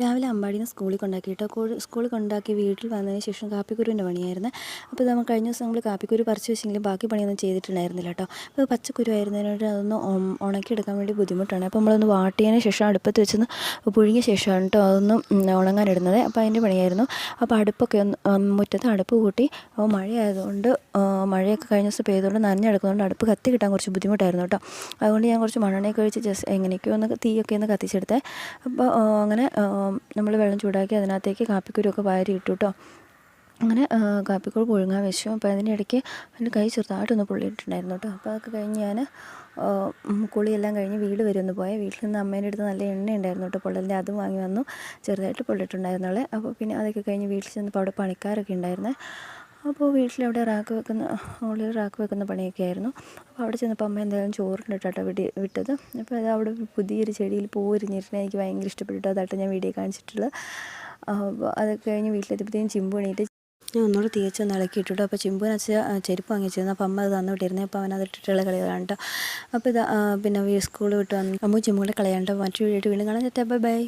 രാവിലെ അമ്പാടിനെ സ്കൂളിൽ കൊണ്ടാക്കിയിട്ട് സ്കൂളിൽ കൊണ്ടാക്കി വീട്ടിൽ വന്നതിന് ശേഷം കാപ്പിക്കുരുവിൻ്റെ പണിയായിരുന്നു. അപ്പോൾ നമ്മൾ കഴിഞ്ഞ ദിവസം നമ്മൾ കാപ്പിക്കുരു പറിച്ച് വെച്ചെങ്കിലും ബാക്കി പണിയൊന്നും ചെയ്തിട്ടുണ്ടായിരുന്നില്ല കേട്ടോ. അപ്പോൾ പച്ചക്കുരു ആയിരുന്നതിനോട് അതൊന്ന് ഉണക്കിയെടുക്കാൻ വേണ്ടി ബുദ്ധിമുട്ടാണ്. അപ്പോൾ നമ്മളൊന്ന് വാട്ടിയതിന് ശേഷം അടുപ്പത്ത് വെച്ചൊന്ന് പുഴുങ്ങിയ ശേഷമാണ് കേട്ടോ അതൊന്ന് ഉണങ്ങാനിടുന്നത്. അപ്പോൾ അതിൻ്റെ പണിയായിരുന്നു. അപ്പോൾ അടുപ്പൊക്കെ ഒന്ന് മുറ്റത്ത് അടുപ്പ് കൂട്ടി. അപ്പോൾ മഴയായതുകൊണ്ട് മഴയൊക്കെ കഴിഞ്ഞ ദിവസം പെയ്തുകൊണ്ട് നനഞ്ഞെടുക്കുന്നതുകൊണ്ട് അടുപ്പ് കത്തി കിട്ടാൻ കുറച്ച് ബുദ്ധിമുട്ടായിരുന്നു കേട്ടോ. അതുകൊണ്ട് ഞാൻ കുറച്ച് മണ്ണെണ്ണയൊക്കെ ഒഴിച്ച് ജസ്റ്റ് എങ്ങനെയൊക്കെയോ ഒന്ന് തീയൊക്കെ ഒന്ന് കത്തിച്ചെടുത്തേ. അപ്പോൾ അങ്ങനെ നമ്മൾ വെള്ളം ചൂടാക്കി അതിനകത്തേക്ക് കാപ്പിക്കുരുവൊക്കെ വാരി ഇട്ടു കേട്ടോ. അങ്ങനെ കാപ്പിക്കുരു പുഴുങ്ങാൻ വെച്ചു. അപ്പോൾ അതിനിടയ്ക്ക് എൻ്റെ കൈ ചെറുതായിട്ടൊന്ന് പൊള്ളിയിട്ടുണ്ടായിരുന്നു കേട്ടോ. അപ്പോൾ അതൊക്കെ കഴിഞ്ഞ് ഞാൻ കുളിയെല്ലാം കഴിഞ്ഞ് വീട് വരെ ഒന്ന് പോയി. വീട്ടിൽ നിന്ന് അമ്മേൻ്റെ അടുത്ത് നല്ല എണ്ണ ഉണ്ടായിരുന്നു കേട്ടോ പൊള്ളലിൻ്റെ, അതും വാങ്ങി വന്നു. ചെറുതായിട്ട് പൊള്ളിയിട്ടുണ്ടായിരുന്നുള്ളേ. അപ്പോൾ പിന്നെ അതൊക്കെ കഴിഞ്ഞ് വീട്ടിൽ ചെന്നപ്പോൾ അവിടെ പണിക്കാരൊക്കെ ഉണ്ടായിരുന്നേ. അപ്പോൾ വീട്ടിലവിടെ ഉള്ളിൽ റാക്ക് വെക്കുന്ന പണിയൊക്കെ ആയിരുന്നു. അപ്പോൾ അവിടെ ചെന്നപ്പോൾ അമ്മ എന്തായാലും ചോറിനിട്ടാട്ടോ വിട്ടത്. അപ്പോൾ അത് അവിടെ പുതിയൊരു ചെടിയിൽ പൂവിരിഞ്ഞിരുന്നത് എനിക്ക് ഭയങ്കര ഇഷ്ടപ്പെട്ടു. അതാട്ടോ ഞാൻ വീഡിയോ കാണിച്ചിട്ടുള്ളത്. അപ്പോൾ അതൊക്കെ കഴിഞ്ഞ് വീട്ടിലെത്തിയപ്പോഴത്തേക്കും ചിമ്പു എണീറ്റ് ഞാൻ ഒന്നുകൂടെ തികച്ചൊന്ന് ഇളക്കിയിട്ടു. അപ്പോൾ ചിമ്പുവിന് ചെരുപ്പ് വാങ്ങിച്ചിരുന്നു. അപ്പോൾ അമ്മ അത് തന്നുവിട്ടിരുന്നത്. അപ്പോൾ അവൻ അതിട്ടിട്ടുള്ള കളികളാണ് കേട്ടോ. അപ്പോൾ ഇത് പിന്നെ സ്കൂൾ വിട്ട് വന്നു അമ്മ ചിമ്പുകൂടെ കളയാണ്ട് മറ്റു വീഡിയോ വീണ്ടും കാണാൻ. Bye bye.